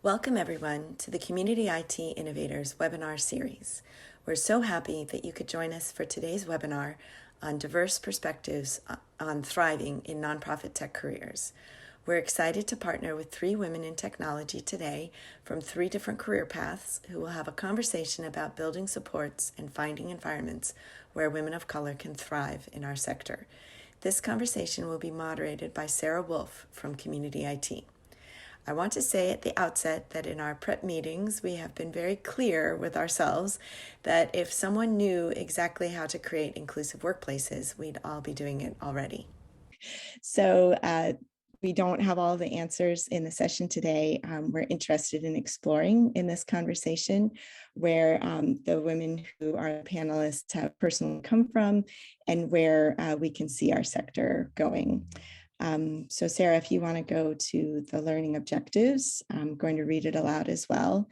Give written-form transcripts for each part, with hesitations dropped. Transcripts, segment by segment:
Welcome everyone to the Community IT Innovators webinar series. We're so happy that you could join us for today's webinar on diverse perspectives on thriving in nonprofit tech careers. We're excited to partner with 3 women in technology today from 3 different career paths who will have a conversation about building supports and finding environments where women of color can thrive in our sector. This conversation will be moderated by Sarah Wolfe from Community IT. I want to say at the outset that in our prep meetings, we have been very clear with ourselves that if someone knew exactly how to create inclusive workplaces, we'd all be doing it already. So we don't have all the answers in the session today. We're interested in exploring in this conversation where the women who are panelists have personally come from and where we can see our sector going. So Sarah, if you want to go to the learning objectives, I'm going to read it aloud as well.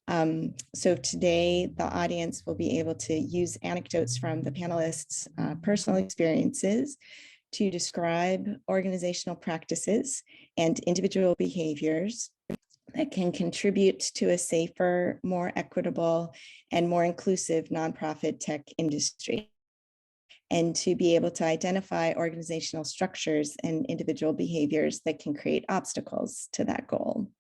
So today the audience will be able to use anecdotes from the panelists' personal experiences to describe organizational practices and individual behaviors that can contribute to a safer, more equitable, and more inclusive nonprofit tech industry, and to be able to identify organizational structures and individual behaviors that can create obstacles to that goal.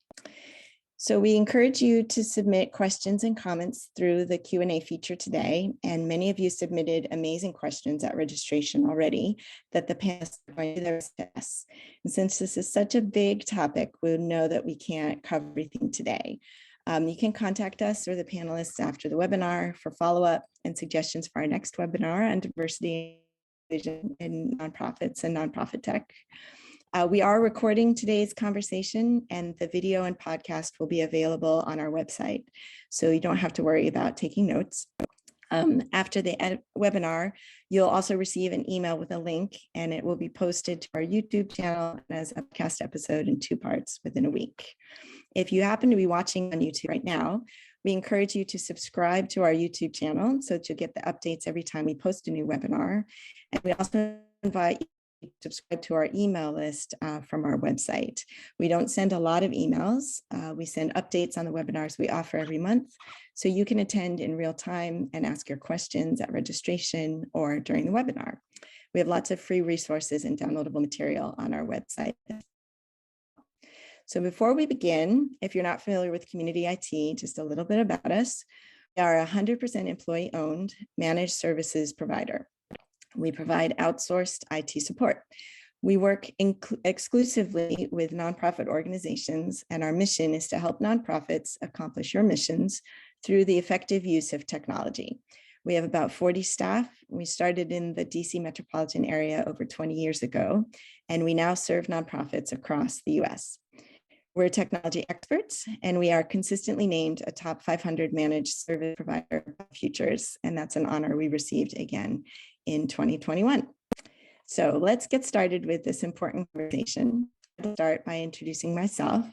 So we encourage you to submit questions and comments through the Q&A feature today, and many of you submitted amazing questions at registration already that the panelists are going to do their best. And since this is such a big topic, we know that we can't cover everything today. You can contact us or the panelists after the webinar for follow-up and suggestions for our next webinar on diversity and in nonprofits and nonprofit tech. We are recording today's conversation, and the video and podcast will be available on our website, so you don't have to worry about taking notes. After the webinar, you'll also receive an email with a link, and it will be posted to our YouTube channel as a podcast episode in 2 parts within a week. If you happen to be watching on YouTube right now, we encourage you to subscribe to our YouTube channel so that you'll get the updates every time we post a new webinar. And we also invite you to subscribe to our email list from our website. We don't send a lot of emails. We send updates on the webinars we offer every month, so you can attend in real time and ask your questions at registration or during the webinar. We have lots of free resources and downloadable material on our website. So before we begin, if you're not familiar with Community IT, just a little bit about us. We are a 100% employee-owned managed services provider. We provide outsourced IT support. We work exclusively with nonprofit organizations, and our mission is to help nonprofits accomplish your missions through the effective use of technology. We have about 40 staff. We started in the DC metropolitan area over 20 years ago, and we now serve nonprofits across the US. We're technology experts, and we are consistently named a top 500 managed service provider by Futures, and that's an honor we received again in 2021. So let's get started with this important conversation. I'll start by introducing myself.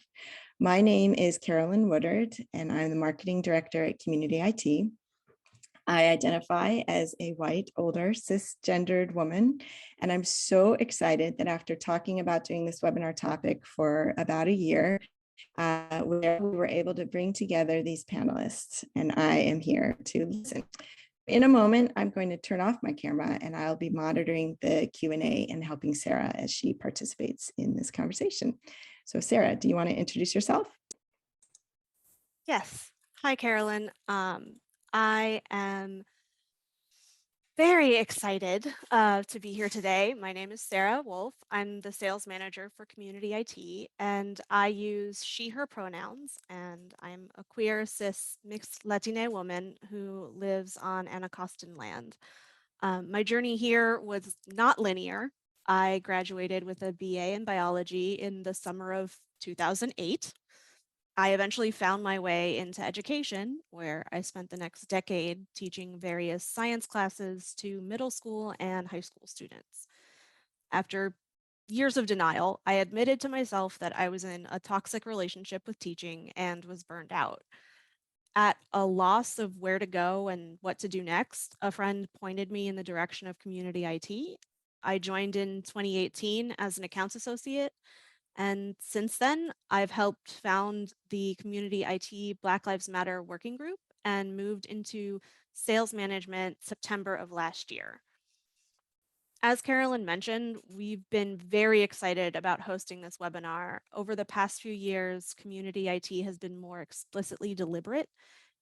My name is Carolyn Woodard, and I'm the marketing director at Community IT. I identify as a white, older, cisgendered woman, and I'm so excited that after talking about doing this webinar topic for about a year, we were able to bring together these panelists, and I am here to listen. In a moment, I'm going to turn off my camera, and I'll be monitoring the Q&A and helping Sarah as she participates in this conversation. So Sarah, do you want to introduce yourself? Yes. Hi, Carolyn. I am very excited to be here today. My name is Sarah Wolfe. I'm the sales manager for Community IT, and I use she, her pronouns, and I'm a queer, cis, mixed Latina woman who lives on Anacostan land. My journey here was not linear. I graduated with a BA in biology in the summer of 2008. I eventually found my way into education, where I spent the next decade teaching various science classes to middle school and high school students. After years of denial, I admitted to myself that I was in a toxic relationship with teaching and was burned out. At a loss of where to go and what to do next, a friend pointed me in the direction of Community IT. I joined in 2018 as an accounts associate, And since then, I've helped found the Community IT Black Lives Matter working group and moved into sales management September of last year. As Carolyn mentioned, we've been very excited about hosting this webinar. Over the past few years, Community IT has been more explicitly deliberate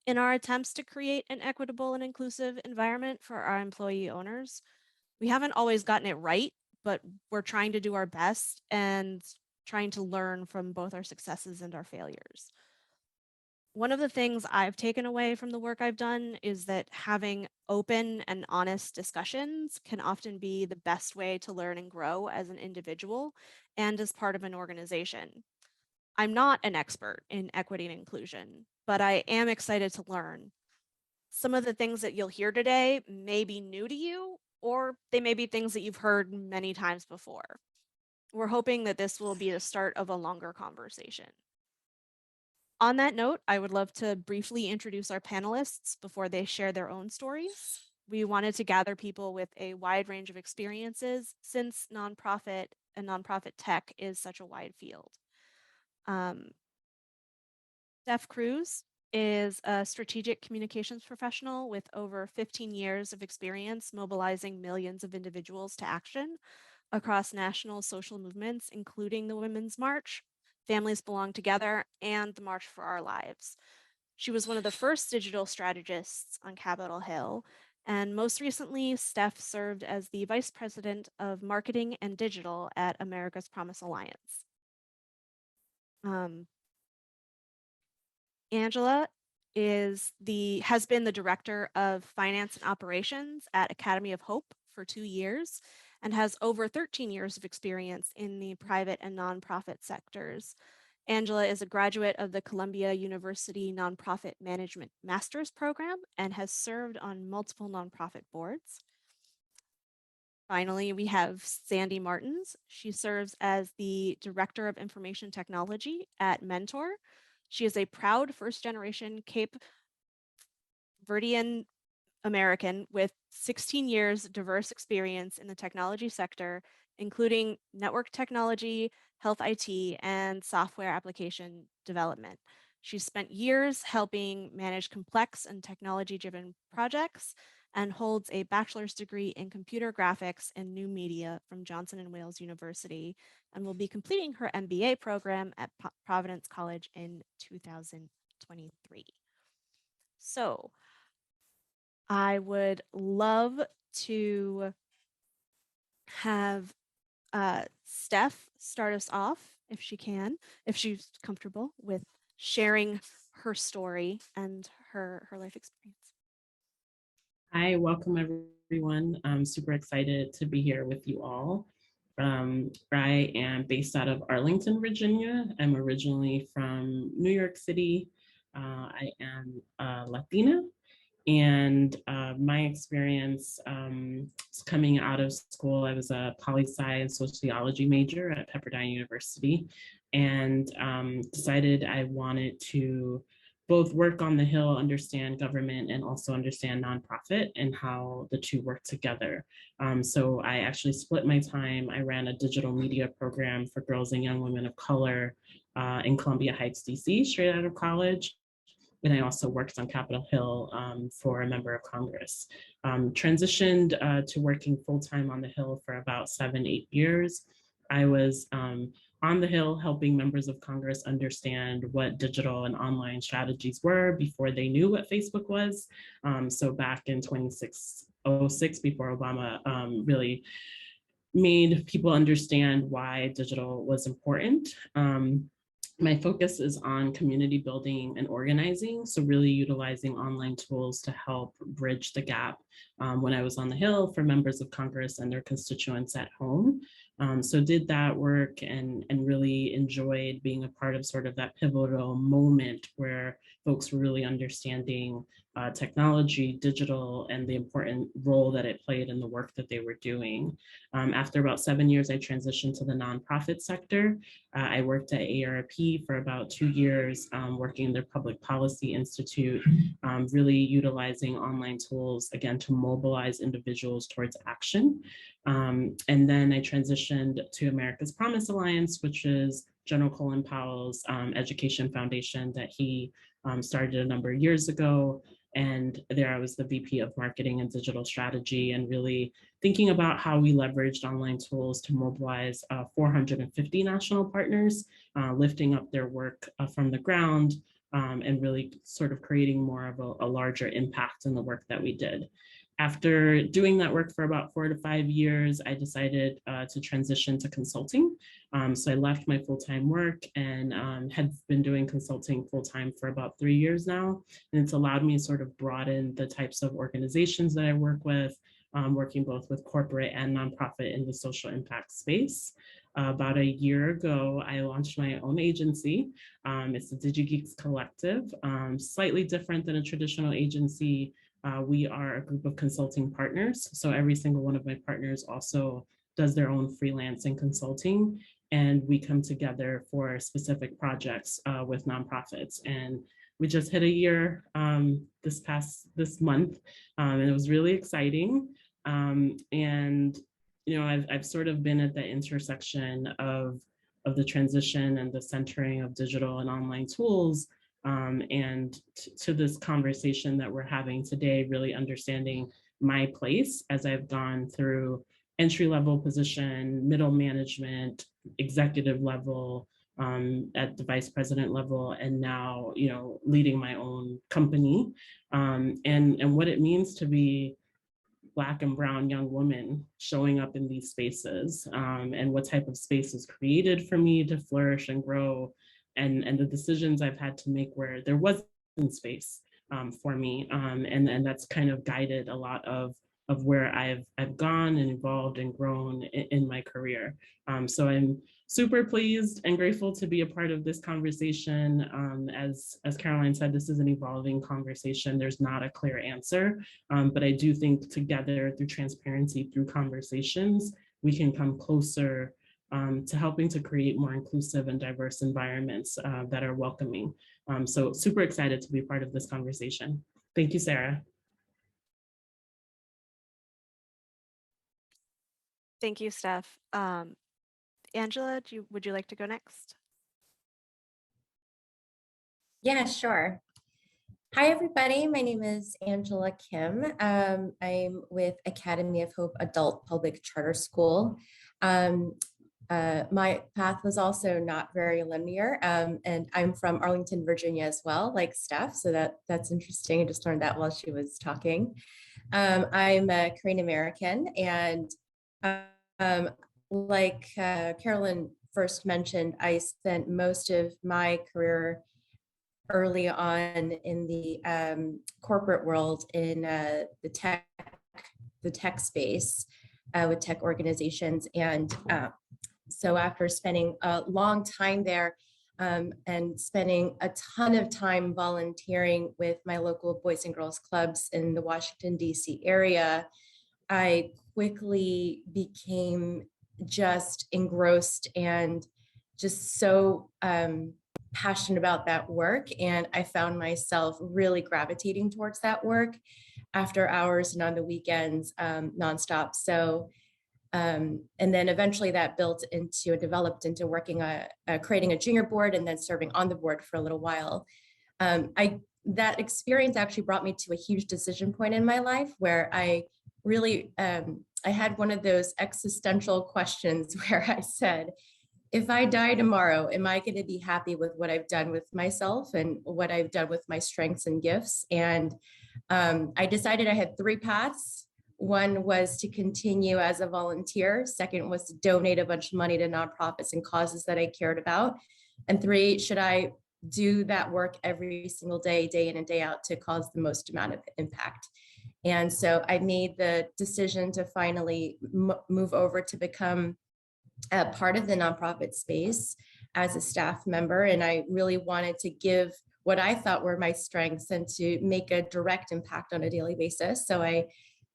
in our attempts to create an equitable and inclusive environment for our employee owners. We haven't always gotten it right, but we're trying to do our best and trying to learn from both our successes and our failures. One of the things I've taken away from the work I've done is that having open and honest discussions can often be the best way to learn and grow as an individual and as part of an organization. I'm not an expert in equity and inclusion, but I am excited to learn. Some of the things that you'll hear today may be new to you, or they may be things that you've heard many times before. We're hoping that this will be the start of a longer conversation. On that note, I would love to briefly introduce our panelists before they share their own stories. We wanted to gather people with a wide range of experiences since nonprofit and nonprofit tech is such a wide field. Stef Cruz is a strategic communications professional with over 15 years of experience mobilizing millions of individuals to action across national social movements, including the Women's March, Families Belong Together, and the March for Our Lives. She was one of the first digital strategists on Capitol Hill, and most recently, Steph served as the Vice President of Marketing and Digital at America's Promise Alliance. Angela has been the Director of Finance and Operations at Academy of Hope for 2 years and has over 13 years of experience in the private and nonprofit sectors. Angela is a graduate of the Columbia University Nonprofit Management Master's Program and has served on multiple nonprofit boards. Finally, we have Sandy Martins. She serves as the Director of Information Technology at Mentor. She is a proud first-generation Cape Verdean American with 16 years diverse experience in the technology sector, including network technology, health IT, and software application development. She's spent years helping manage complex and technology-driven projects and holds a bachelor's degree in computer graphics and new media from Johnson & Wales University and will be completing her MBA program at Providence College in 2023. So I would love to have Steph start us off if she can, if she's comfortable with sharing her story and her life experience. Hi, welcome everyone. I'm super excited to be here with you all. I am based out of Arlington, Virginia. I'm originally from New York City. I am Latina, and my experience coming out of school, I was a poli-sci and sociology major at Pepperdine University, and decided I wanted to both work on the Hill, understand government, and also understand nonprofit and how the two work together. So I actually split my time. I ran a digital media program for girls and young women of color in Columbia Heights, DC, straight out of college. And I also worked on Capitol Hill for a member of Congress. Transitioned to working full-time on the Hill for about 7-8 years. I was on the Hill helping members of Congress understand what digital and online strategies were before they knew what Facebook was. So back in 2006, before Obama really made people understand why digital was important. My focus is on community building and organizing, so really utilizing online tools to help bridge the gap when I was on the Hill for members of Congress and their constituents at home. So did that work and really enjoyed being a part of sort of that pivotal moment where folks were really understanding technology, digital, and the important role that it played in the work that they were doing. After about 7 years, I transitioned to the nonprofit sector. I worked at AARP for about 2 years, working in their Public Policy Institute, really utilizing online tools, again, to mobilize individuals towards action. And then I transitioned to America's Promise Alliance, which is General Colin Powell's education foundation that he started a number of years ago. And there I was the VP of Marketing and Digital Strategy, and really thinking about how we leveraged online tools to mobilize 450 national partners, lifting up their work from the ground, and really sort of creating more of a larger impact in the work that we did. After doing that work for about 4 to 5 years, I decided to transition to consulting. So I left my full-time work and had been doing consulting full-time for about 3 years now. And it's allowed me to sort of broaden the types of organizations that I work with, working both with corporate and nonprofit in the social impact space. About a year ago, I launched my own agency. It's the DigiGeeks Collective, slightly different than a traditional agency. We are a group of consulting partners. So every single one of my partners also does their own freelance and consulting. And we come together for specific projects with nonprofits. And we just hit a year this month, and it was really exciting. And you know, I've sort of been at the intersection of the transition and the centering of digital and online tools. And to this conversation that we're having today, really understanding my place as I've gone through entry-level position, middle management, executive level, at the vice president level, and now, you know, leading my own company, and what it means to be Black and brown young woman showing up in these spaces, and what type of space is created for me to flourish and grow, and the decisions I've had to make where there wasn't space for me, and that's kind of guided a lot of where I've gone and evolved and grown in my career. So I'm super pleased and grateful to be a part of this conversation. As Caroline said, this is an evolving conversation. There's not a clear answer, but I do think together through transparency, through conversations, we can come closer to helping to create more inclusive and diverse environments that are welcoming. So super excited to be part of this conversation. Thank you, Sarah. Thank you, Stef. Angela, would you like to go next? Yeah, sure. Hi, everybody. My name is Angela Kim. I'm with Academy of Hope Adult Public Charter School. My path was also not very linear, and I'm from Arlington, Virginia as well, like Stef, so that's interesting. I just learned that while she was talking. I'm a Korean American, and like Carolyn first mentioned, I spent most of my career early on in the corporate world in the tech space with tech organizations. And so after spending a long time there and spending a ton of time volunteering with my local Boys and Girls Clubs in the Washington, D.C. area, I quickly became just engrossed and just so passionate about that work. And I found myself really gravitating towards that work after hours and on the weekends, nonstop. So, and then eventually that developed into working, creating a junior board and then serving on the board for a little while. That experience actually brought me to a huge decision point in my life where I really, I had one of those existential questions where I said, if I die tomorrow, am I going to be happy with what I've done with myself and what I've done with my strengths and gifts? And I decided I had 3 paths. One was to continue as a volunteer. Second was to donate a bunch of money to nonprofits and causes that I cared about. And 3, should I do that work every single day, day in and day out, to cause the most amount of impact? And so I made the decision to finally move over to become a part of the nonprofit space as a staff member. And I really wanted to give what I thought were my strengths and to make a direct impact on a daily basis. So I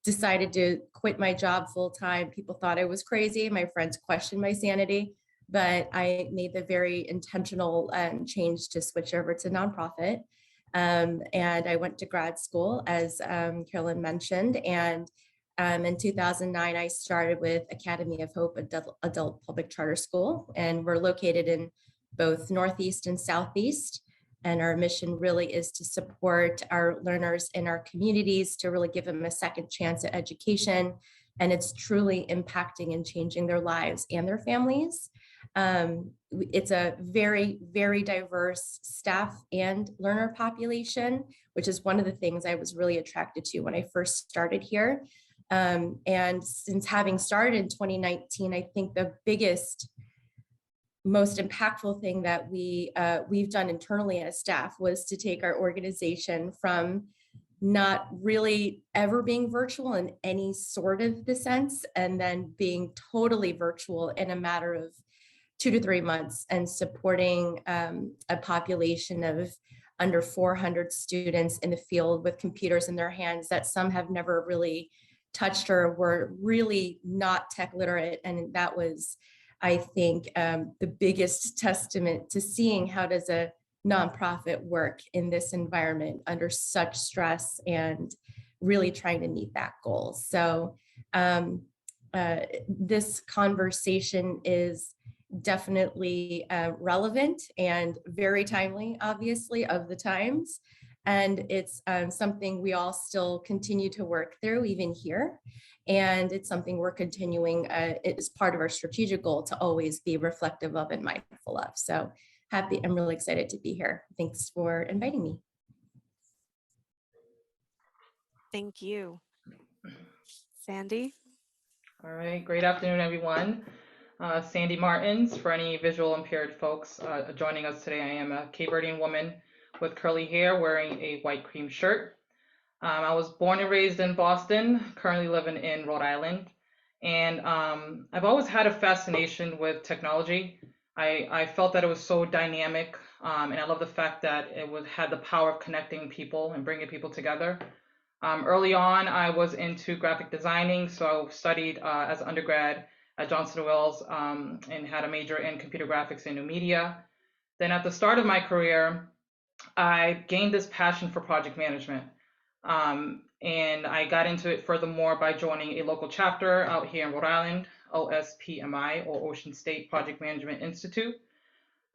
decided to quit my job full time. People thought I was crazy. My friends questioned my sanity, but I made the very intentional change to switch over to nonprofit. And I went to grad school, as Carolyn mentioned, and In 2009, I started with Academy of Hope Adult Public Charter School, and we're located in both Northeast and Southeast. And our mission really is to support our learners in our communities, to really give them a second chance at education. And it's truly impacting and changing their lives and their families. It's a very, very diverse staff and learner population, which is one of the things I was really attracted to when I first started here. And since having started in 2019, I think the biggest, most impactful thing that we've done internally as staff was to take our organization from not really ever being virtual in any sort of the sense, and then being totally virtual in a matter of 2 to 3 months, and supporting a population of under 400 students in the field with computers in their hands that some have never really touched or were really not tech literate. And that was, I think, the biggest testament to seeing how does a nonprofit work in this environment under such stress and really trying to meet that goal. So this conversation is definitely relevant and very timely, obviously, of the times. And it's something we all still continue to work through, even here. And it's something we're continuing, it is part of our strategic goal to always be reflective of and mindful of. So happy, I'm really excited to be here. Thanks for inviting me. Thank you. Sandy? All right, great afternoon, everyone. Sandy Martins, for any visual impaired folks joining us today. I am a Cape Verdean woman with curly hair wearing a white cream shirt. I was born and raised in Boston, currently living in Rhode Island. And I've always had a fascination with technology. I felt that it was so dynamic, and I love the fact that it had the power of connecting people and bringing people together. Early on, I was into graphic designing, so I studied as an undergrad at Johnson & Wales and had a major in computer graphics and new media. Then at the start of my career, I gained this passion for project management. And I got into it furthermore by joining a local chapter out here in Rhode Island, OSPMI, or Ocean State Project Management Institute.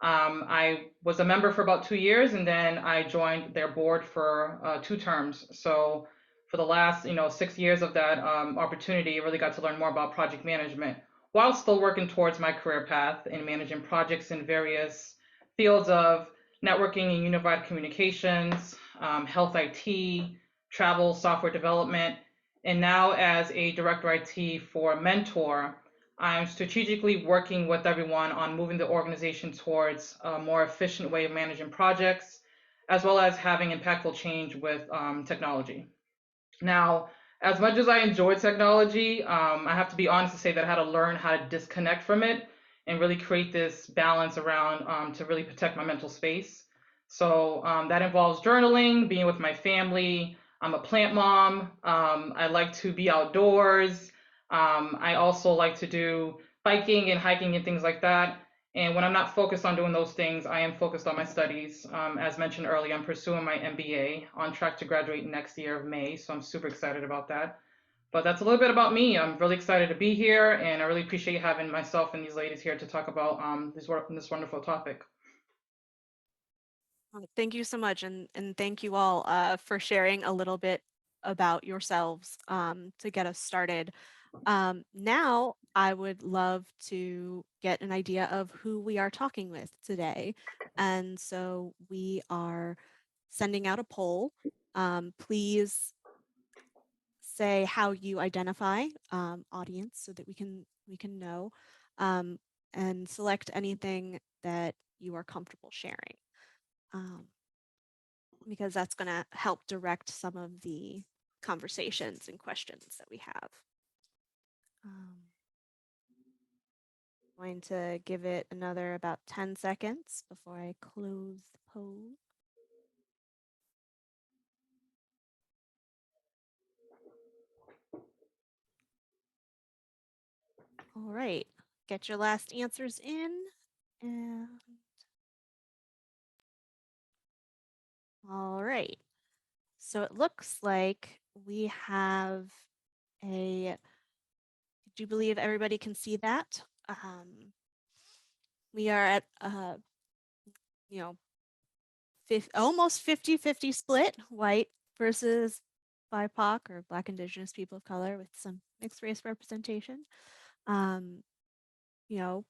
I was a member for about 2 years, and then I joined their board for 2 terms. So for the last 6 years of that opportunity, I really got to learn more about project management while still working towards my career path in managing projects in various fields of networking and unified communications, health IT, travel, software development, and now as a director IT for Mentor, I'm strategically working with everyone on moving the organization towards a more efficient way of managing projects, as well as having impactful change with technology. Now, as much as I enjoy technology, I have to be honest to say that I had to learn how to disconnect from it and really create this balance around to really protect my mental space. So that involves journaling, being with my family. I'm a plant mom. I like to be outdoors. I also like to do biking and hiking and things like that. And when I'm not focused on doing those things, I am focused on my studies. As mentioned earlier, I'm pursuing my MBA, on track to graduate next year of May. So I'm super excited about that. But that's a little bit about me. I'm really excited to be here, and I really appreciate having myself and these ladies here to talk about this wonderful topic. Thank you so much, and thank you all for sharing a little bit about yourselves to get us started. Now, I would love to get an idea of who we are talking with today. And so we are sending out a poll. Please say how you identify, audience, so that we can know, and select anything that you are comfortable sharing, because that's going to help direct some of the conversations and questions that we have. Going to give it another about 10 seconds before I close the poll. All right, get your last answers in. And all right, so it looks like we have do you believe everybody can see that? We are at, you know, almost 50-50 split, white versus BIPOC or Black, Indigenous people of color with some mixed race representation. You know,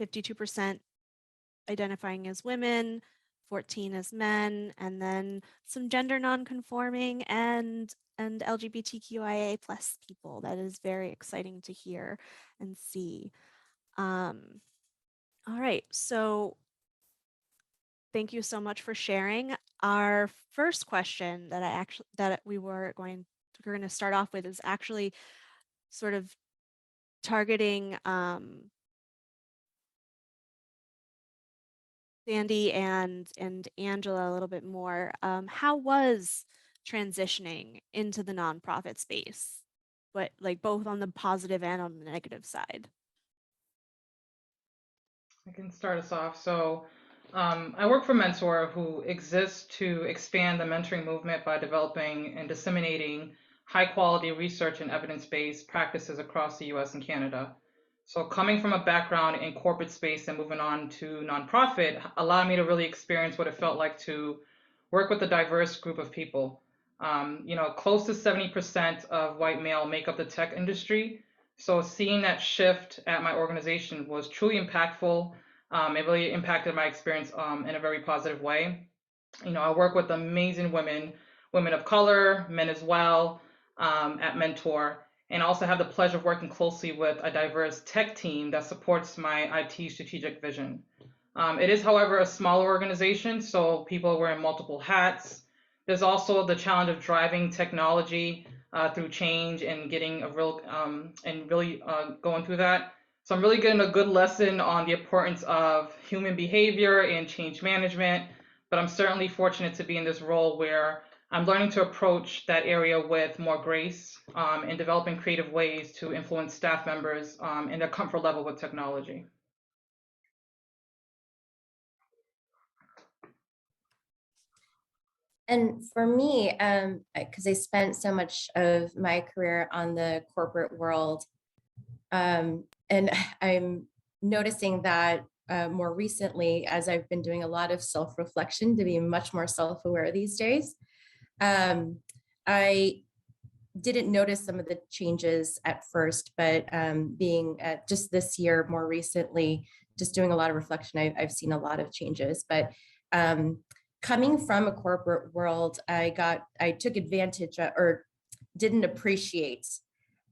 52% identifying as women, 14 as men, and then some gender non-conforming and LGBTQIA plus people. That is very exciting to hear and see. All right, so thank you so much for sharing. Our first question that we're going to start off with is actually sort of targeting Sandy and Angela a little bit more. How was transitioning into the nonprofit space, but like both on the positive and on the negative side? I can start us off. So, I work for Mentor, who exists to expand the mentoring movement by developing and disseminating high quality research and evidence based practices across the US and Canada. So, coming from a background in corporate space and moving on to nonprofit allowed me to really experience what it felt like to work with a diverse group of people. Close to 70% of white male make up the tech industry. So seeing that shift at my organization was truly impactful. It really impacted my experience in a very positive way. I work with amazing women of color, men as well, at Mentor, and also have the pleasure of working closely with a diverse tech team that supports my IT strategic vision. It is, however, a smaller organization, so people are wearing multiple hats. There's also the challenge of driving technology through change and getting a real and really going through that. So I'm really getting a good lesson on the importance of human behavior and change management. But I'm certainly fortunate to be in this role where I'm learning to approach that area with more grace and developing creative ways to influence staff members in their comfort level with technology. And for me, because I spent so much of my career on the corporate world, and I'm noticing that more recently, as I've been doing a lot of self-reflection to be much more self-aware these days, I didn't notice some of the changes at first, but being just this year, more recently, just doing a lot of reflection, I've seen a lot of changes. But coming from a corporate world, I took advantage of, or didn't appreciate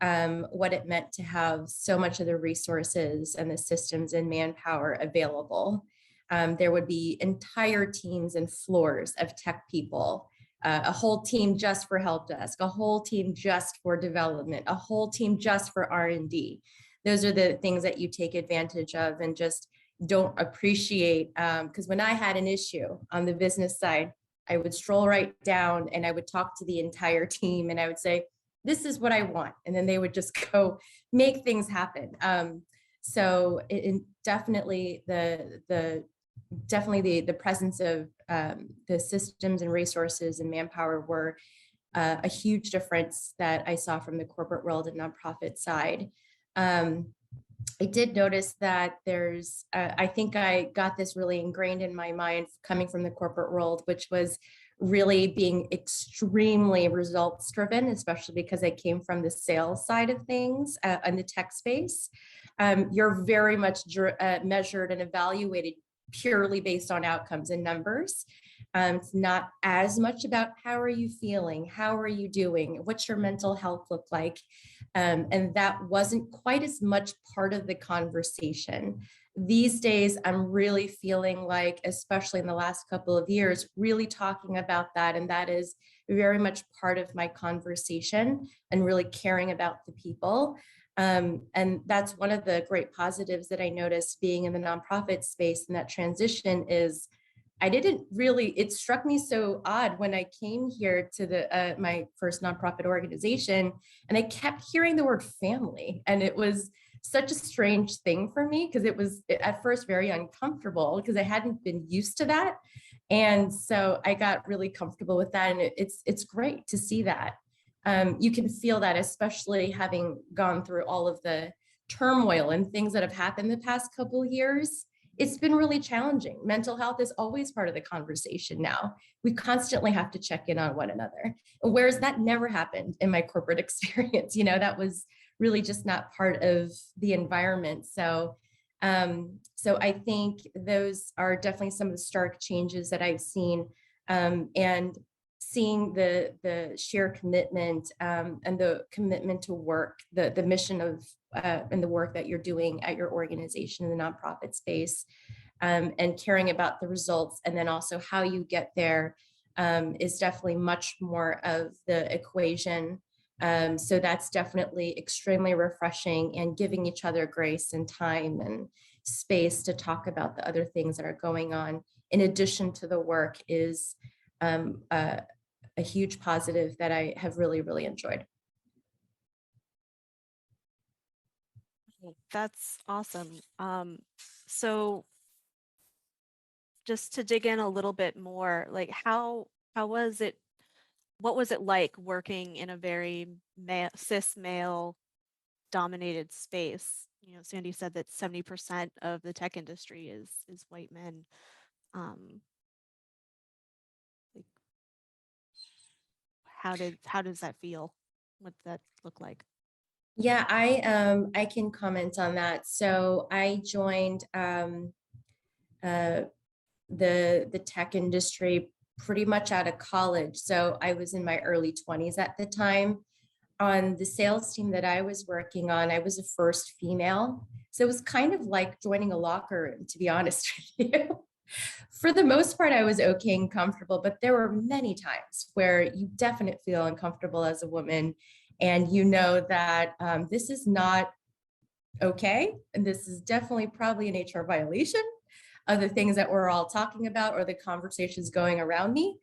what it meant to have so much of the resources and the systems and manpower available. There would be entire teams and floors of tech people, a whole team just for help desk, a whole team just for development, a whole team just for R&D. Those are the things that you take advantage of and just don't appreciate. Because when I had an issue on the business side, I would stroll right down and I would talk to the entire team and I would say, this is what I want. And then they would just go make things happen. So definitely the presence of the systems and resources and manpower were a huge difference that I saw from the corporate world and nonprofit side. I did notice that there's, I think I got this really ingrained in my mind coming from the corporate world, which was really being extremely results driven, especially because I came from the sales side of things in the tech space. You're very much measured and evaluated purely based on outcomes and numbers. It's not as much about how are you feeling, how are you doing, what's your mental health look like, and that wasn't quite as much part of the conversation. These days, I'm really feeling like, especially in the last couple of years, really talking about that, and that is very much part of my conversation and really caring about the people. And that's one of the great positives that I noticed being in the nonprofit space, and that transition is, I didn't really, it struck me so odd when I came here to the my first nonprofit organization, and I kept hearing the word family, and it was such a strange thing for me because it was at first very uncomfortable because I hadn't been used to that. And so I got really comfortable with that, and it's great to see that. You can feel that, especially having gone through all of the turmoil and things that have happened the past couple of years. It's been really challenging. Mental health is always part of the conversation now. We constantly have to check in on one another. Whereas that never happened in my corporate experience. That was really just not part of the environment. So I think those are definitely some of the stark changes that I've seen. And seeing the sheer commitment and the commitment to work, the mission of and the work that you're doing at your organization in the nonprofit space, and caring about the results, and then also how you get there is definitely much more of the equation. So that's definitely extremely refreshing, and giving each other grace and time and space to talk about the other things that are going on in addition to the work is a huge positive that I have really, really enjoyed. That's awesome. So just to dig in a little bit more, like how was it, what was it like working in a very cis male dominated space? Sandy said that 70% of the tech industry is white men. Like, how does that feel? What does that look like? Yeah, I can comment on that. So I joined the tech industry pretty much out of college. So I was in my early 20s at the time. On the sales team that I was working on, I was the first female. So it was kind of like joining a locker room, to be honest with you. For the most part, I was okay and comfortable, but there were many times where you definitely feel uncomfortable as a woman, and that this is not okay, and this is definitely probably an HR violation of the things that we're all talking about or the conversations going around me.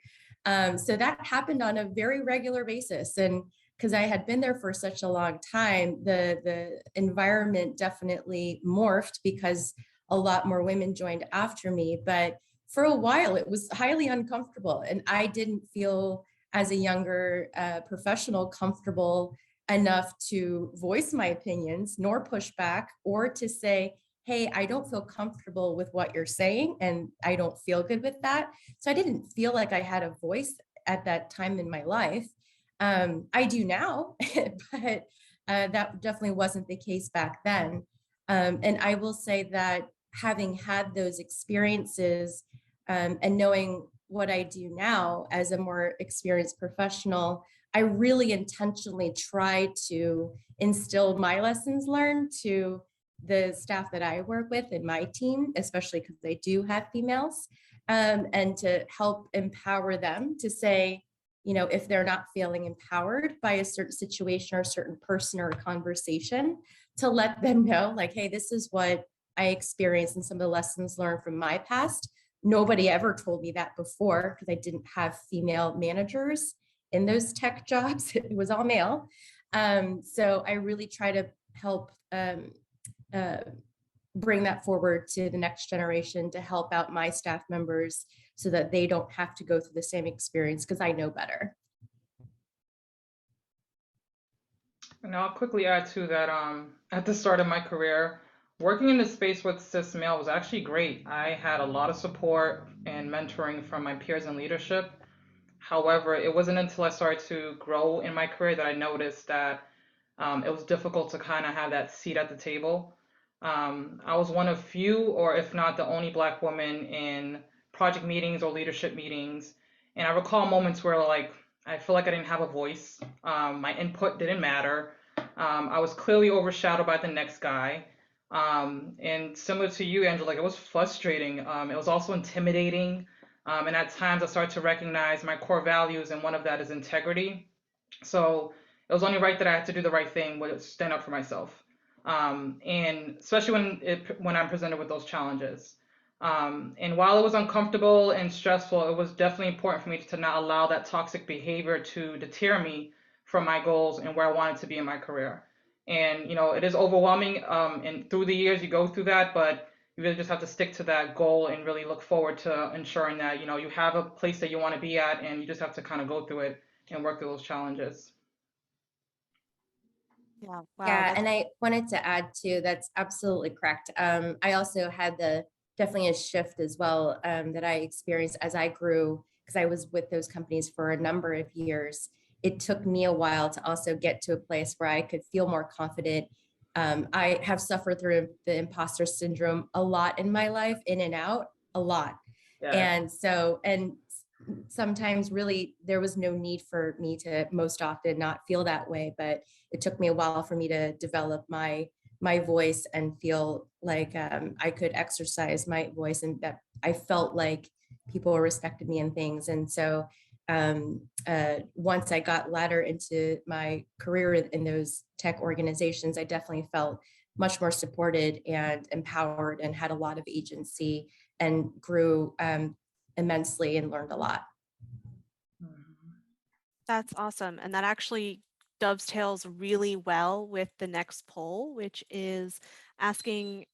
So that happened on a very regular basis, and because I had been there for such a long time, the environment definitely morphed because a lot more women joined after me. But for a while, it was highly uncomfortable, and I didn't feel as a younger professional comfortable enough to voice my opinions, nor push back, or to say, hey, I don't feel comfortable with what you're saying, and I don't feel good with that. So I didn't feel like I had a voice at that time in my life. I do now, but that definitely wasn't the case back then. And I will say that having had those experiences and knowing what I do now as a more experienced professional, I really intentionally try to instill my lessons learned to the staff that I work with in my team, especially because they do have females, and to help empower them to say, if they're not feeling empowered by a certain situation or a certain person or a conversation, to let them know, like, hey, this is what I experienced and some of the lessons learned from my past. Nobody ever told me that before because I didn't have female managers in those tech jobs. It was all male. So I really try to help bring that forward to the next generation to help out my staff members so that they don't have to go through the same experience because I know better. And I'll quickly add to that, at the start of my career, working in the space with cis male was actually great. I had a lot of support and mentoring from my peers in leadership. However, it wasn't until I started to grow in my career that I noticed that it was difficult to kind of have that seat at the table. I was one of few, or if not the only Black woman in project meetings or leadership meetings. And I recall moments where, like, I feel like I didn't have a voice. My input didn't matter. I was clearly overshadowed by the next guy. And similar to you, Angela, like, it was frustrating. It was also intimidating. And at times I started to recognize my core values, and one of that is integrity. So it was only right that I had to do the right thing, was stand up for myself. And especially when I'm presented with those challenges. And while it was uncomfortable and stressful, it was definitely important for me to not allow that toxic behavior to deter me from my goals and where I wanted to be in my career. And it is overwhelming. And through the years, you go through that, but you really just have to stick to that goal and really look forward to ensuring that you have a place that you want to be at, and you just have to kind of go through it and work through those challenges. Yeah, wow, Yeah, that's and I wanted to add too, that's absolutely correct. I also had definitely a shift as well, that I experienced as I grew, because I was with those companies for a number of years. It took me a while to also get to a place where I could feel more confident. I have suffered through the imposter syndrome a lot in my life, in and out, a lot. Yes. And sometimes really there was no need for me to most often not feel that way, but it took me a while for me to develop my voice and feel like I could exercise my voice, and that I felt like people respected me and things. And so once I got ladder into my career in those tech organizations, I definitely felt much more supported and empowered and had a lot of agency and grew immensely and learned a lot. That's awesome. And that actually dovetails really well with the next poll, which is asking,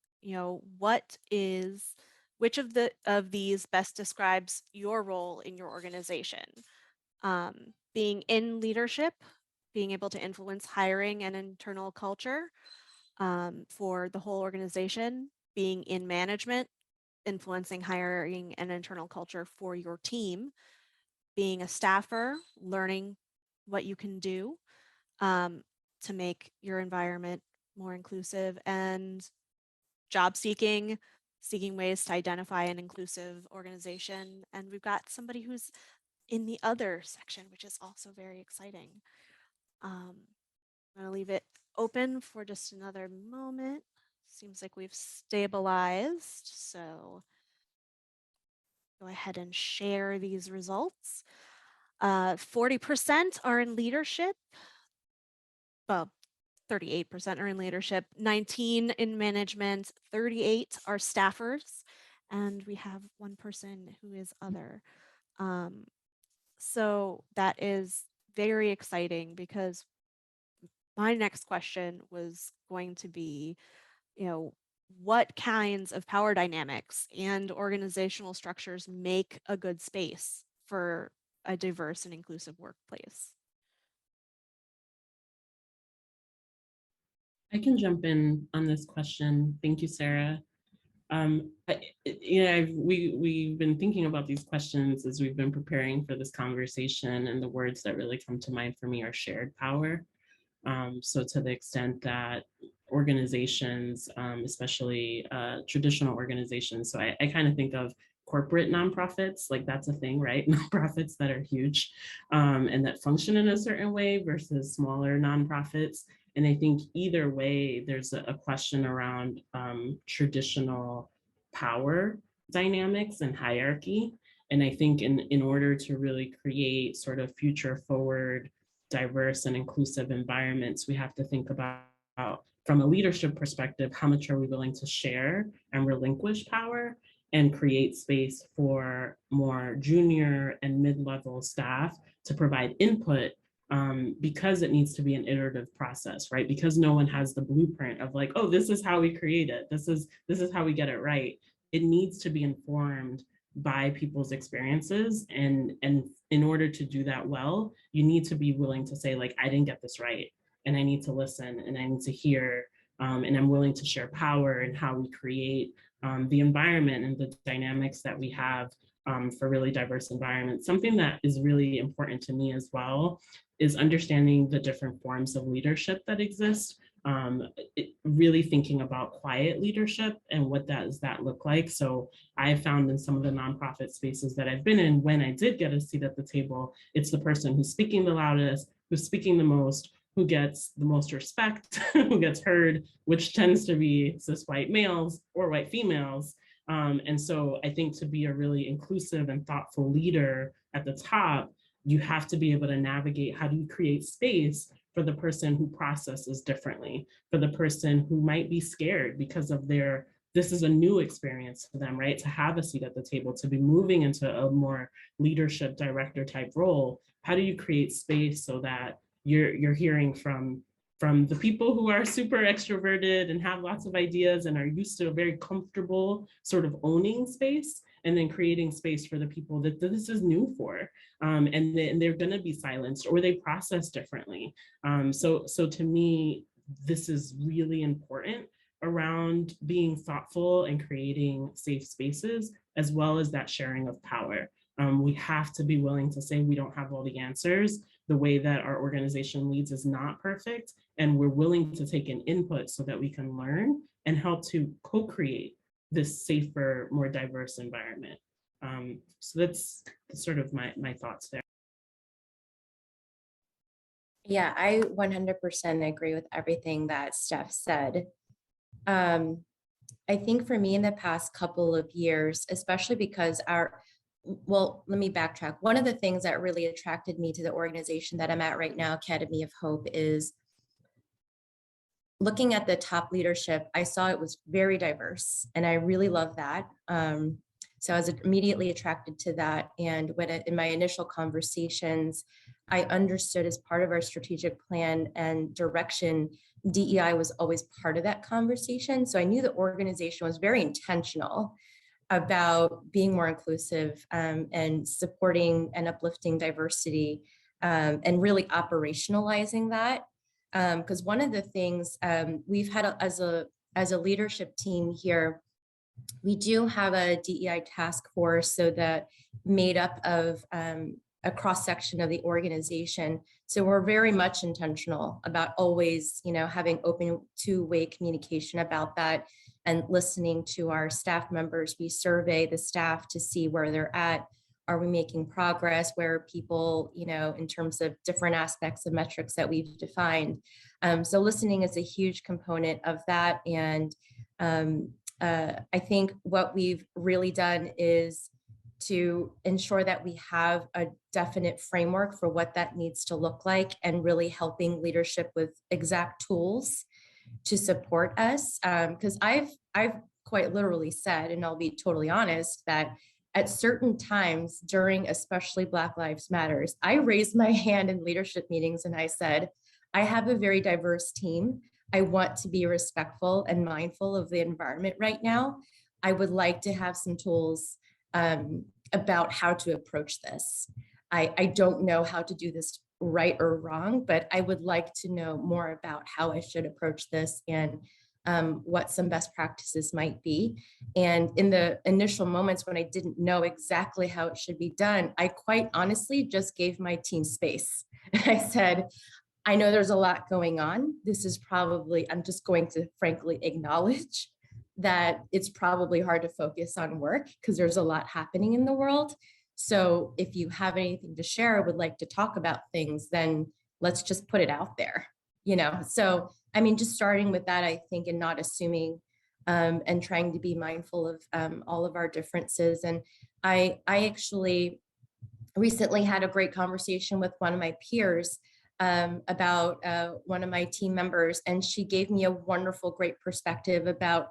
which of these best describes your role in your organization? Being in leadership, being able to influence hiring and internal culture for the whole organization, being in management, influencing hiring and internal culture for your team, being a staffer, learning what you can do to make your environment more inclusive, and job seeking, seeking ways to identify an inclusive organization. And we've got somebody who's in the other section, which is also very exciting. I'm going to leave it open for just another moment. Seems like we've stabilized. So go ahead and share these results. 40% are in leadership. Well, 38% are in leadership, 19 in management, 38 are staffers, and we have one person who is other. So that is very exciting, because my next question was going to be, what kinds of power dynamics and organizational structures make a good space for a diverse and inclusive workplace? I can jump in on this question. Thank you, Sarah. We've been thinking about these questions as we've been preparing for this conversation, and the words that really come to mind for me are shared power. So to the extent that organizations, especially traditional organizations, so I kind of think of corporate nonprofits, like that's a thing, right? Nonprofits that are huge and that function in a certain way versus smaller nonprofits. And I think either way, there's a question around traditional power dynamics and hierarchy. And I think in order to really create sort of future forward, diverse and inclusive environments, we have to think about, from a leadership perspective, how much are we willing to share and relinquish power and create space for more junior and mid-level staff to provide input, because it needs to be an iterative process, right? Because no one has the blueprint of like, oh, this is how we create it. This is how we get it right. It needs to be informed by people's experiences, and in order to do that well, you need to be willing to say, like, I didn't get this right, and I need to listen, and I need to hear, and I'm willing to share power and how we create the environment and the dynamics that we have for really diverse environments. Something that is really important to me as well is understanding the different forms of leadership that exist. Really thinking about quiet leadership and what does that look like. So I found in some of the nonprofit spaces that I've been in, when I did get a seat at the table, it's the person who's speaking the loudest, who's speaking the most, who gets the most respect, who gets heard, which tends to be cis white males or white females. And so I think to be a really inclusive and thoughtful leader at the top, you have to be able to navigate, how do you create space for the person who processes differently, for the person who might be scared because of this is a new experience for them, right? To have a seat at the table, to be moving into a more leadership director type role. How do you create space so that you're hearing from the people who are super extroverted and have lots of ideas and are used to a very comfortable sort of owning space, and then creating space for the people that this is new for, and they're going to be silenced or they process differently. So to me, this is really important around being thoughtful and creating safe spaces, as well as that sharing of power. We have to be willing to say we don't have all the answers. The way that our organization leads is not perfect, and we're willing to take an input so that we can learn and help to co-create this safer, more diverse environment. So that's sort of my thoughts there. Yeah, I 100% agree with everything that Steph said. I think for me in the past couple of years, especially because well, let me backtrack. One of the things that really attracted me to the organization that I'm at right now, Academy of Hope, is looking at the top leadership. I saw it was very diverse, and I really love that. So I was immediately attracted to that. And when in my initial conversations, I understood as part of our strategic plan and direction, DEI was always part of that conversation. So I knew the organization was very intentional about being more inclusive and supporting and uplifting diversity and really operationalizing that. Because one of the things we've had as a leadership team here, we do have a DEI task force, so that made up of a cross section of the organization. So we're very much intentional about always, having open two-way communication about that and listening to our staff members. We survey the staff to see where they're at. Are we making progress? Where are people, in terms of different aspects of metrics that we've defined? So listening is a huge component of that. And I think what we've really done is to ensure that we have a definite framework for what that needs to look like, and really helping leadership with exact tools to support us. Because I've quite literally said, and I'll be totally honest, that at certain times during especially Black Lives Matters, I raised my hand in leadership meetings and I said, I have a very diverse team. I want to be respectful and mindful of the environment right now. I would like to have some tools about how to approach this. I don't know how to do this right or wrong, but I would like to know more about how I should approach this and what some best practices might be. And in the initial moments when I didn't know exactly how it should be done, I quite honestly just gave my team space. I said, I know there's a lot going on. This is probably, I'm just going to frankly acknowledge that it's probably hard to focus on work because there's a lot happening in the world. So if you have anything to share, would like to talk about things, then let's just put it out there, So, I mean, just starting with that, I think, and not assuming and trying to be mindful of all of our differences. And I actually recently had a great conversation with one of my peers about one of my team members, and she gave me a wonderful, great perspective about,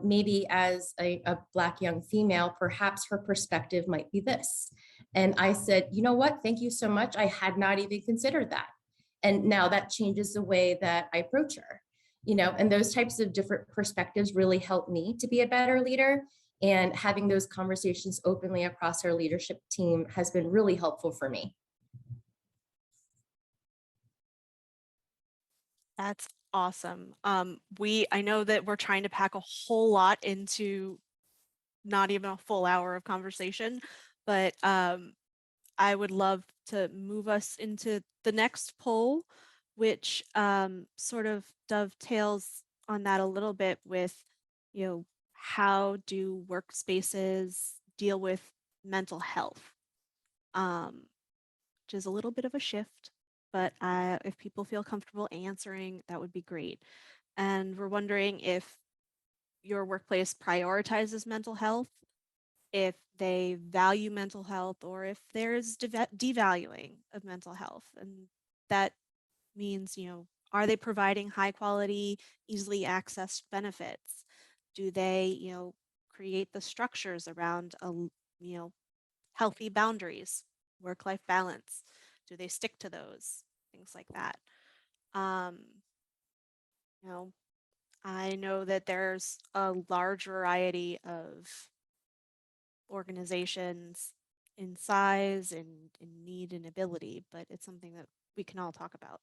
maybe as a Black young female, perhaps her perspective might be this. And I said, you know what, thank you so much. I had not even considered that. And now that changes the way that I approach her, and those types of different perspectives really help me to be a better leader. And having those conversations openly across our leadership team has been really helpful for me. That's awesome. I know that we're trying to pack a whole lot into not even a full hour of conversation, but I would love to move us into the next poll, which sort of dovetails on that a little bit with, how do workspaces deal with mental health, which is a little bit of a shift, but if people feel comfortable answering, that would be great. And we're wondering if your workplace prioritizes mental health, if they value mental health, or if there's devaluing of mental health. And that means, are they providing high quality, easily accessed benefits? Do they, create the structures around healthy boundaries, work-life balance? Do they stick to those? Things like that. I know that there's a large variety of organizations in size and in need and ability, but it's something that we can all talk about.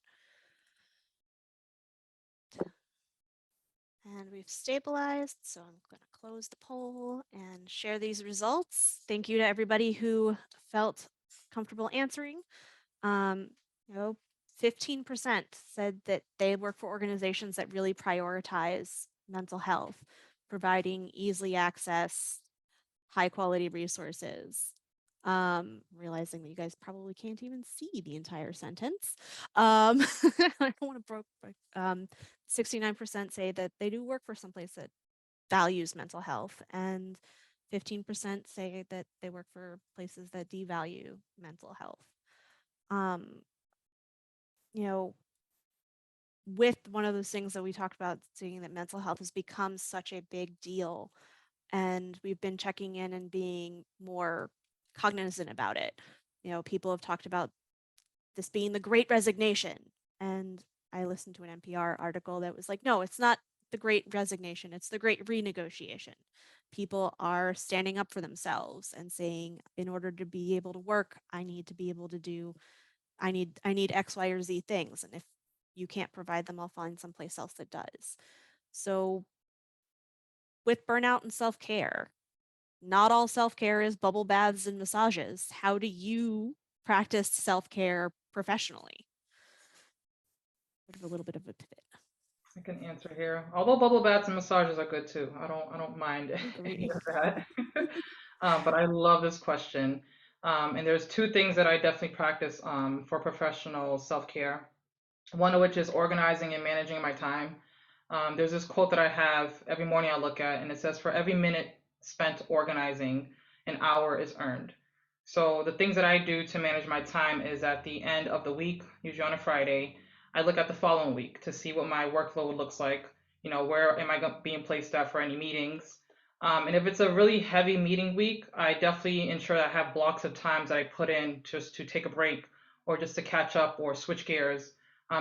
And we've stabilized, so I'm going to close the poll and share these results. Thank you to everybody who felt comfortable answering. Um, you know, 15% said that they work for organizations that really prioritize mental health, providing easily access, high quality resources. Realizing that you guys probably can't even see the entire sentence. I don't want to broke. 69% say that they do work for someplace that values mental health, and 15% say that they work for places that devalue mental health. You know, with one of those things that we talked about, seeing that mental health has become such a big deal, and we've been checking in and being more cognizant about it. You know, people have talked about this being the great resignation. And I listened to an NPR article that was like, no, it's not the great resignation, it's the great renegotiation. People are standing up for themselves and saying, in order to be able to work, I need to be able to do, I need X, Y, or Z things. And if you can't provide them, I'll find someplace else that does. So with burnout and self-care, not all self-care is bubble baths and massages. How do you practice self-care professionally? Sort of a little bit of a pivot. I can answer here. Although bubble baths and massages are good too. I don't mind any Agree. of that. But I love this question. And there's two things that I definitely practice for professional self-care. One of which is organizing and managing my time. There's this quote that I have every morning I look at, and it says, "For every minute spent organizing, an hour is earned." So the things that I do to manage my time is at the end of the week, usually on a Friday, I look at the following week to see what my workload looks like. You know, where am I being placed at for any meetings? And if it's a really heavy meeting week, I definitely ensure that I have blocks of times that I put in just to take a break or just to catch up or switch gears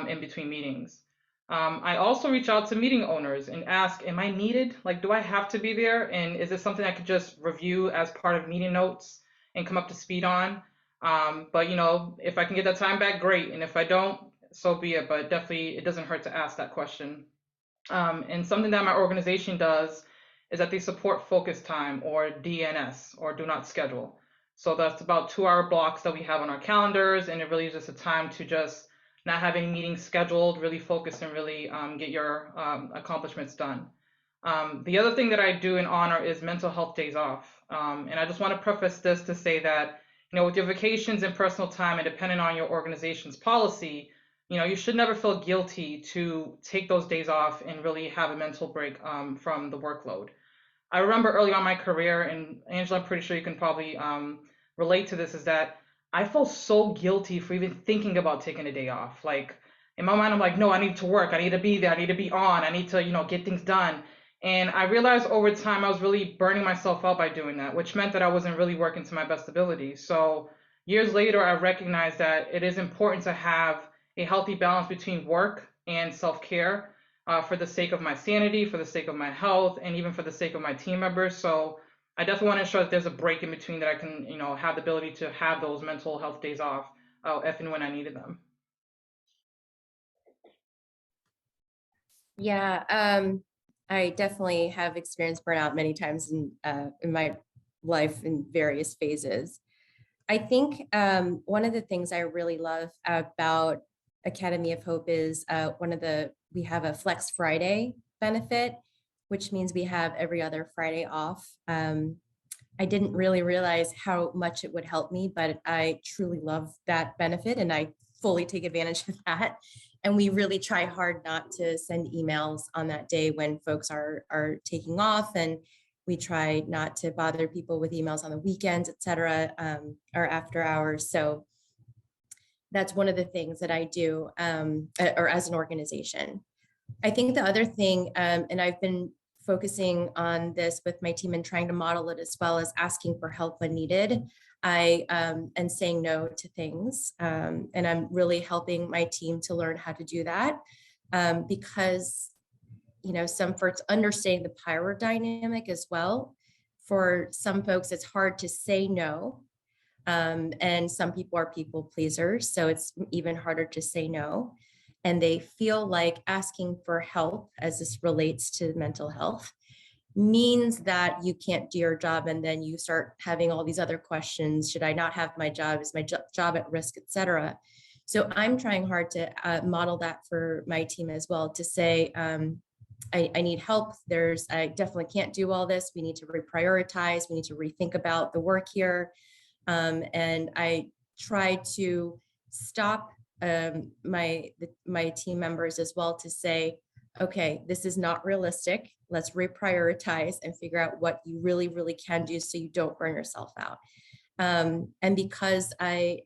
in between meetings. I also reach out to meeting owners and ask, am I needed? Like, do I have to be there? And is this something I could just review as part of meeting notes and come up to speed on? But, you know, if I can get that time back, great. And if I don't, so be it. But definitely, it doesn't hurt to ask that question. And something that my organization does is that they support focus time, or DNS, or do not schedule. So that's about 2 hour blocks that we have on our calendars. And it really is just a time to just not have any meetings scheduled, really focus and really get your accomplishments done. The other thing that I do in honor is mental health days off. And I just want to preface this to say that, you know, with your vacations and personal time, and depending on your organization's policy, you know, you should never feel guilty to take those days off and really have a mental break from the workload. I remember early on in my career, and Angela, I'm pretty sure you can probably relate to this, is that I felt so guilty for even thinking about taking a day off. Like, in my mind, I'm like, no, I need to work. I need to be there. I need to be on. I need to, you know, get things done. And I realized over time I was really burning myself out by doing that, which meant that I wasn't really working to my best ability. So years later, I recognized that it is important to have a healthy balance between work and self-care, for the sake of my sanity, for the sake of my health, and even for the sake of my team members. So I definitely want to ensure that there's a break in between, that I can, you know, have the ability to have those mental health days off if and when I needed them. Yeah, I definitely have experienced burnout many times in my life in various phases. I think one of the things I really love about Academy of Hope is we have a Flex Friday benefit, which means we have every other Friday off. I didn't really realize how much it would help me, but I truly love that benefit and I fully take advantage of that. And we really try hard not to send emails on that day when folks are taking off, and we try not to bother people with emails on the weekends, et cetera, or after hours. So that's one of the things that I do, or as an organization. I think the other thing, and I've been focusing on this with my team and trying to model it, as well as asking for help when needed. And saying no to things. And I'm really helping my team to learn how to do that, because, you know, some folks understanding the power dynamic as well. For some folks, it's hard to say no. And some people are people pleasers, so it's even harder to say no. and they feel like asking for help, as this relates to mental health, means that you can't do your job, and then you start having all these other questions. Should I not have my job? Is my job at risk, etc.? So I'm trying hard to model that for my team as well, to say, I need help. I definitely can't do all this. We need to reprioritize. We need to rethink about the work here. And I try to stop my team members as well to say, okay, this is not realistic. Let's reprioritize and figure out what you really, really can do so you don't burn yourself out. And because I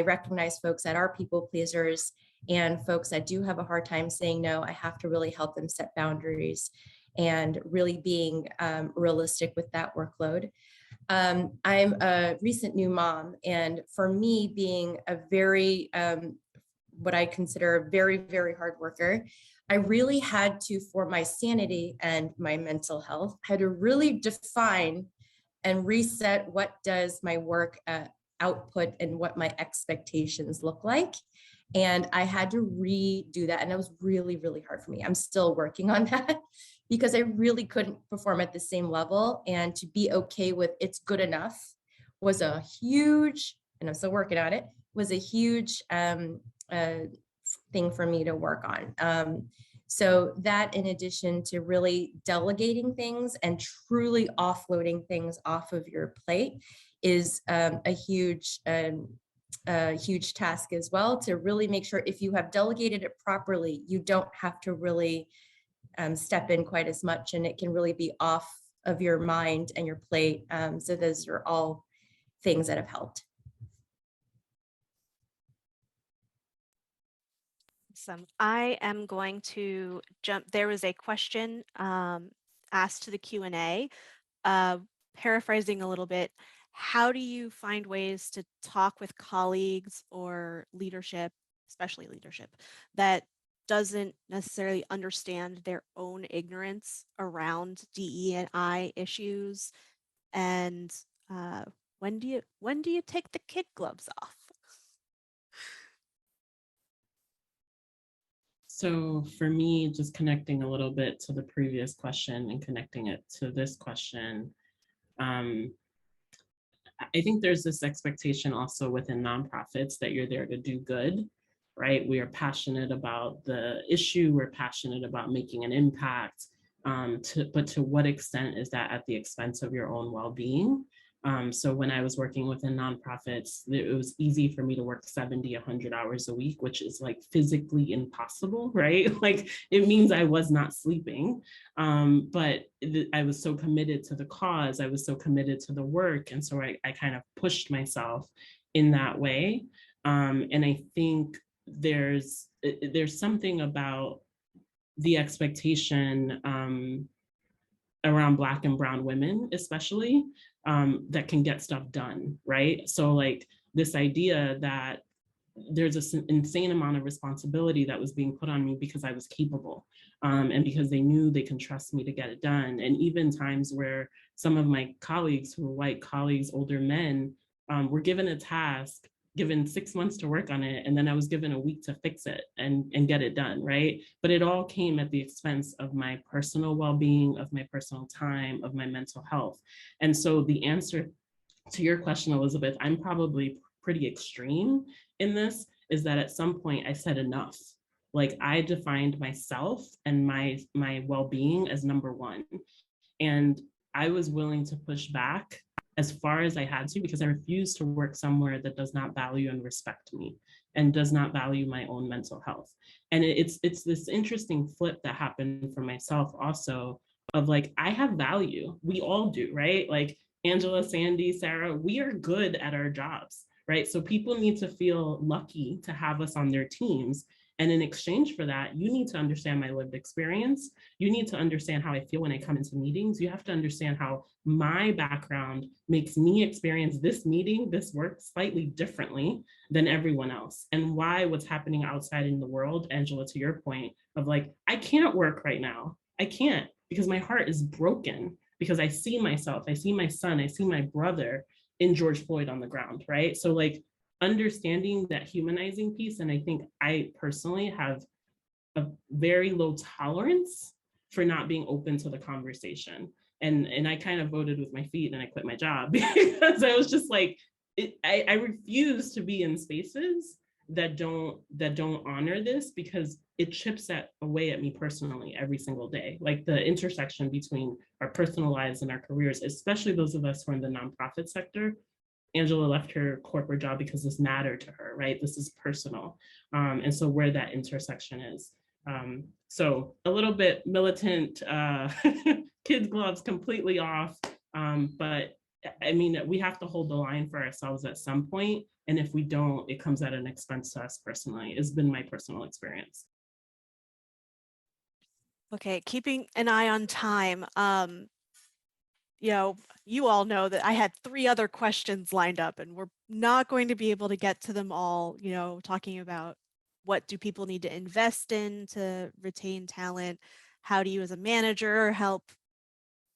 recognize folks that are people pleasers and folks that do have a hard time saying no, I have to really help them set boundaries and really being realistic with that workload. I'm a recent new mom, and for me, being a very, what I consider a very, very hard worker, I really had to, for my sanity and my mental health, had to really define and reset what does my work output and what my expectations look like. And I had to redo that. And it was really, really hard for me. I'm still working on that because I really couldn't perform at the same level. And to be okay with it's good enough was a huge, and I'm still working on it, was a huge thing for me to work on. So that, in addition to really delegating things and truly offloading things off of your plate, is a huge task as well, to really make sure if you have delegated it properly, you don't have to really step in quite as much, and it can really be off of your mind and your plate. So those are all things that have helped. Awesome. I am going to jump. There was a question asked to the Q&A, paraphrasing a little bit. How do you find ways to talk with colleagues or leadership, especially leadership, that doesn't necessarily understand their own ignorance around DE&I issues? And when do you take the kid gloves off? So for me, just connecting a little bit to the previous question and connecting it to this question, I think there's this expectation also within nonprofits that you're there to do good, right? We are passionate about the issue, we're passionate about making an impact, but to what extent is that at the expense of your own well-being? So when I was working within nonprofits, it was easy for me to work 70, 100 hours a week, which is like physically impossible, right? Like it means I was not sleeping, but I was so committed to the cause, I was so committed to the work. And so I kind of pushed myself in that way. And I think there's something about the expectation around Black and brown women, especially, that can get stuff done, right? So like this idea that there's an insane amount of responsibility that was being put on me because I was capable, and because they knew they can trust me to get it done. And even times where some of my colleagues who were white colleagues, older men, were given a task, given 6 months to work on it, and then I was given a week to fix it and get it done, right? But it all came at the expense of my personal well-being, of my personal time, of my mental health. And so the answer to your question, Elizabeth, I'm probably pretty extreme in this, is that at some point I said enough. Like I defined myself and my well-being as number one. And I was willing to push back as far as I had to, because I refuse to work somewhere that does not value and respect me and does not value my own mental health. And it's this interesting flip that happened for myself also, of like, I have value. We all do, right? Like Angela, Sandy, Sarah, we are good at our jobs, right? So people need to feel lucky to have us on their teams. And in exchange for that, you need to understand my lived experience. You need to understand how I feel when I come into meetings. You have to understand how my background makes me experience this meeting, this work slightly differently than everyone else. And why what's happening outside in the world, Angela, to your point of like, I can't work right now. I can't, because my heart is broken, because I see myself, I see my son, I see my brother in George Floyd on the ground, right? So like, understanding that humanizing piece. And I think I personally have a very low tolerance for not being open to the conversation. And I kind of voted with my feet and I quit my job because I was just like, I refuse to be in spaces that don't honor this, because it chips away at me personally every single day. Like the intersection between our personal lives and our careers, especially those of us who are in the nonprofit sector. Angela left her corporate job because this mattered to her, right? This is personal. And so where that intersection is. So a little bit militant, kid gloves completely off. But I mean, we have to hold the line for ourselves at some point. And if we don't, it comes at an expense to us personally. It's been my personal experience. Okay, keeping an eye on time. You know, you all know that I had 3 other questions lined up, and we're not going to be able to get to them all, you know, talking about what do people need to invest in to retain talent? How do you as a manager help,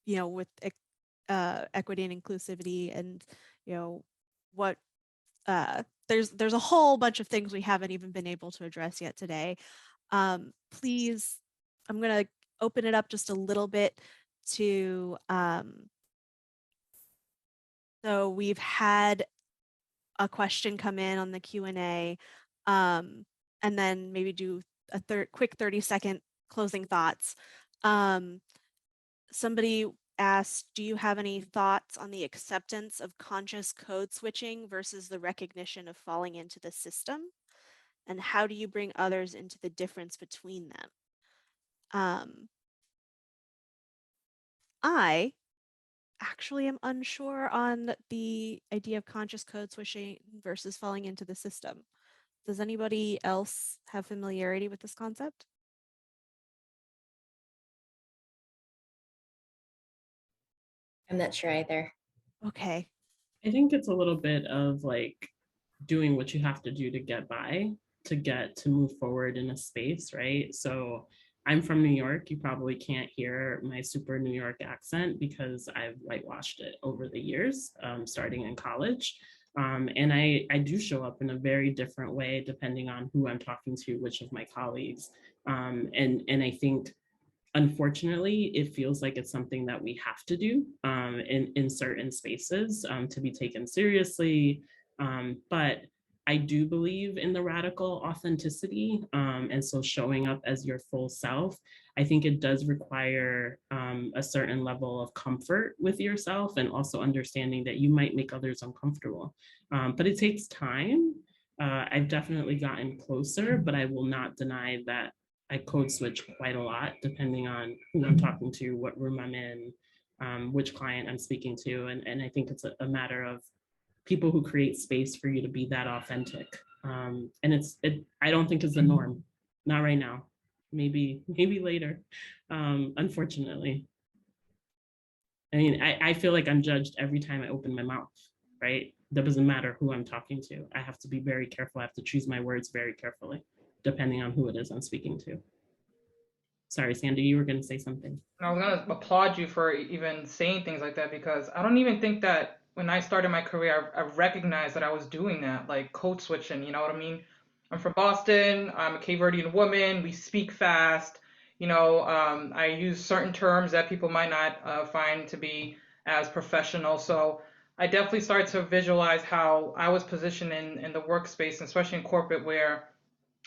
you know, with equity and inclusivity, and, you know, what there's a whole bunch of things we haven't even been able to address yet today. Please, I'm going to open it up just a little bit to so we've had a question come in on the Q&A, and then maybe do a quick 30-second closing thoughts. Somebody asked, do you have any thoughts on the acceptance of conscious code switching versus the recognition of falling into the system? And how do you bring others into the difference between them? I actually am unsure on the idea of conscious code switching versus falling into the system. Does anybody else have familiarity with this concept? I'm not sure either. Okay. I think it's a little bit of like doing what you have to do to get by, to move forward in a space, right? So I'm from New York. You probably can't hear my super New York accent because I've whitewashed it over the years, starting in college. And I do show up in a very different way depending on who I'm talking to, which of my colleagues. And I think unfortunately, it feels like it's something that we have to do in certain spaces to be taken seriously. But I do believe in the radical authenticity. And so showing up as your full self, I think it does require a certain level of comfort with yourself, and also understanding that you might make others uncomfortable. But it takes time. I've definitely gotten closer, but I will not deny that I code switch quite a lot depending on who I'm talking to, what room I'm in, which client I'm speaking to. And I think it's a matter of people who create space for you to be that authentic. And I don't think it's the norm, not right now, maybe later, unfortunately. I mean, I feel like I'm judged every time I open my mouth, right? That doesn't matter who I'm talking to. I have to be very careful. I have to choose my words very carefully, depending on who it is I'm speaking to. Sorry, Sandy, you were going to say something. I was gonna applaud you for even saying things like that, because I don't even think that when I started my career, I recognized that I was doing that, like code switching. You know what I mean? I'm from Boston. I'm a Cape Verdean woman. We speak fast. I use certain terms that people might not find to be as professional. So I definitely started to visualize how I was positioned in the workspace, especially in corporate, where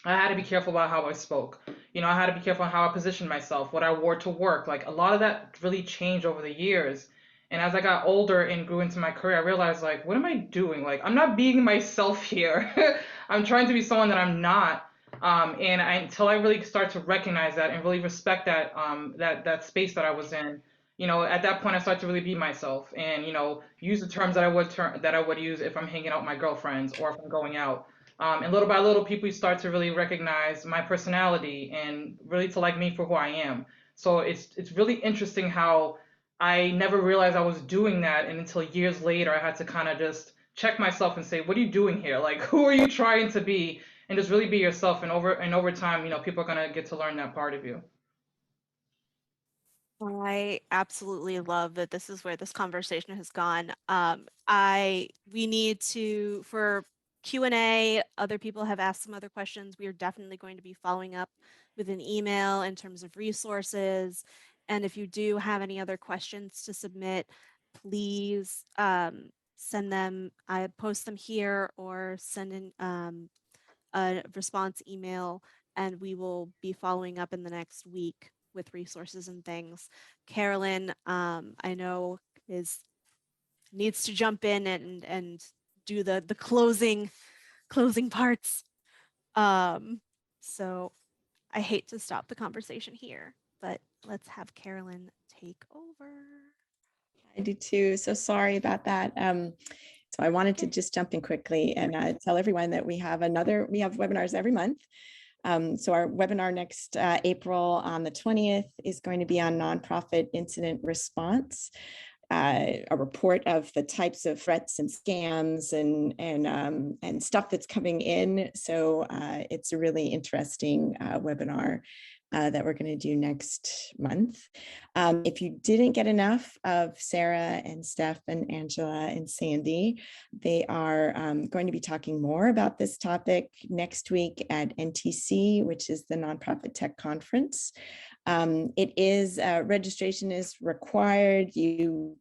I had to be careful about how I spoke. I had to be careful on how I positioned myself, what I wore to work. Like a lot of that really changed over the years. And as I got older and grew into my career, I realized, like, what am I doing? Like, I'm not being myself here. I'm trying to be someone that I'm not. Until I really start to recognize that and really respect that space that I was in, at that point I started to really be myself, and use the terms that I would use if I'm hanging out with my girlfriends or if I'm going out. And little by little, people start to really recognize my personality and really to like me for who I am. So it's really interesting how I never realized I was doing that, and until years later, I had to kind of just check myself and say, "What are you doing here? Like, who are you trying to be?" And just really be yourself. And over time, people are gonna get to learn that part of you. I absolutely love that this is where this conversation has gone. We need to, for Q&A. Other people have asked some other questions. We are definitely going to be following up with an email in terms of resources. And if you do have any other questions to submit, please send them, I post them here or send in a response email, and we will be following up in the next week with resources and things. Carolyn, I know needs to jump in and do the closing parts. So I hate to stop the conversation here, but let's have Carolyn take over. I do too. So sorry about that. So I wanted to just jump in quickly and tell everyone that we have webinars every month. So our webinar next April on the 20th is going to be on nonprofit incident response. A report of the types of threats and scams and stuff that's coming in. So it's a really interesting webinar that we're going to do next month. If you didn't get enough of Sarah and Steph and Angela and Sandy, they are going to be talking more about this topic next week at NTC, which is the Nonprofit Tech Conference. Registration is required.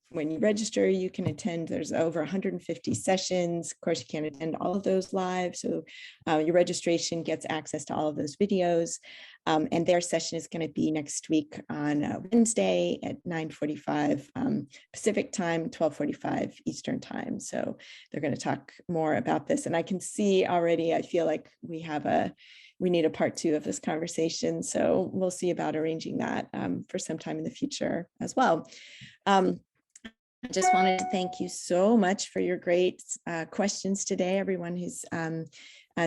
When you register, you can attend. There's over 150 sessions. Of course, you can't attend all of those live. So your registration gets access to all of those videos. And their session is going to be next week on Wednesday at 9:45 Pacific time, 12:45 Eastern time. So they're going to talk more about this. And I can see already, I feel like we need a part 2 of this conversation. So we'll see about arranging that for some time in the future as well. I just wanted to thank you so much for your great questions today, everyone who's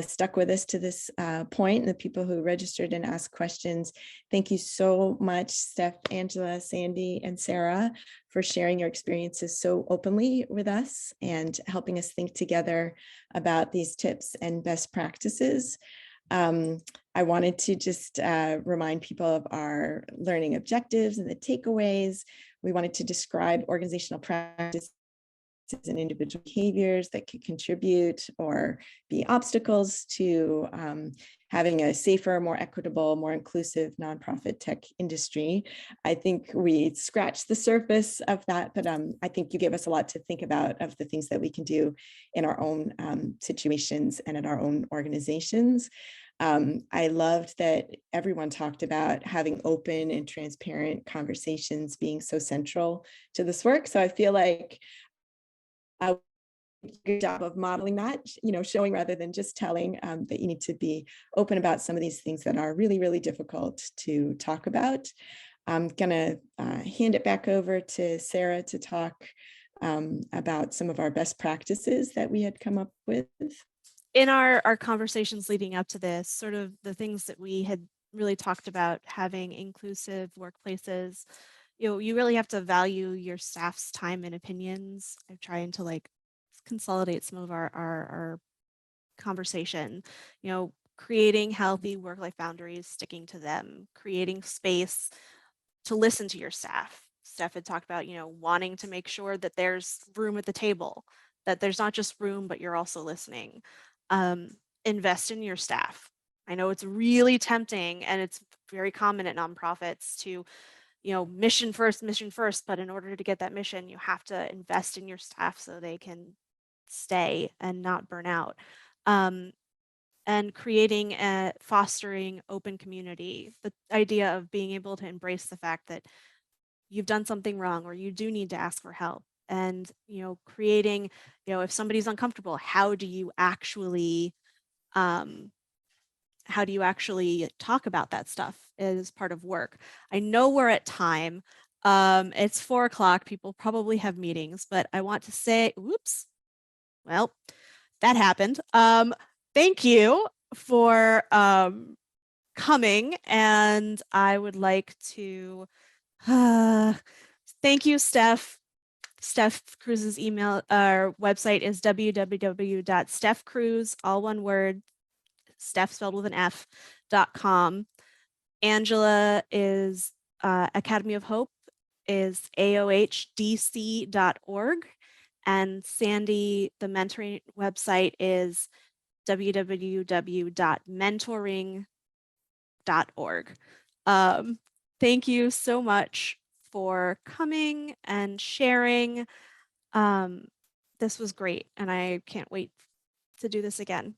stuck with us to this point, and the people who registered and asked questions. Thank you so much, Steph, Angela, Sandy, and Sarah, for sharing your experiences so openly with us and helping us think together about these tips and best practices. I wanted to just remind people of our learning objectives and the takeaways. We wanted to describe organizational practices and individual behaviors that could contribute or be obstacles to having a safer, more equitable, more inclusive nonprofit tech industry. I think we scratched the surface of that, but I think you gave us a lot to think about of the things that we can do in our own situations and in our own organizations. I loved that everyone talked about having open and transparent conversations being so central to this work. So I feel like a good job of modeling that, showing rather than just telling, that you need to be open about some of these things that are really, really difficult to talk about. I'm gonna hand it back over to Sarah to talk about some of our best practices that we had come up with. In our conversations leading up to this, sort of the things that we had really talked about, having inclusive workplaces, you really have to value your staff's time and opinions. I'm trying to consolidate some of our conversation, creating healthy work-life boundaries, sticking to them, creating space to listen to your staff. Steph had talked about, wanting to make sure that there's room at the table, that there's not just room, but you're also listening. Invest in your staff. I know it's really tempting, and it's very common at nonprofits to, mission first, but in order to get that mission, you have to invest in your staff so they can stay and not burn out. And creating fostering open community, the idea of being able to embrace the fact that you've done something wrong or you do need to ask for help. And, creating, if somebody's uncomfortable, how do you actually talk about that stuff as part of work? I know we're at time. It's 4 o'clock. People probably have meetings, but I want to say, whoops, well, that happened. Thank you for coming, and I would like to thank you, Steph. Stef Cruz's website is www.stefcruz, all one word, Steph spelled with an F.com. Angela is Academy of Hope is aohdc.org. And Sandy, the mentoring website is www.mentoring.org. Thank you so much for coming and sharing. This was great, and I can't wait to do this again.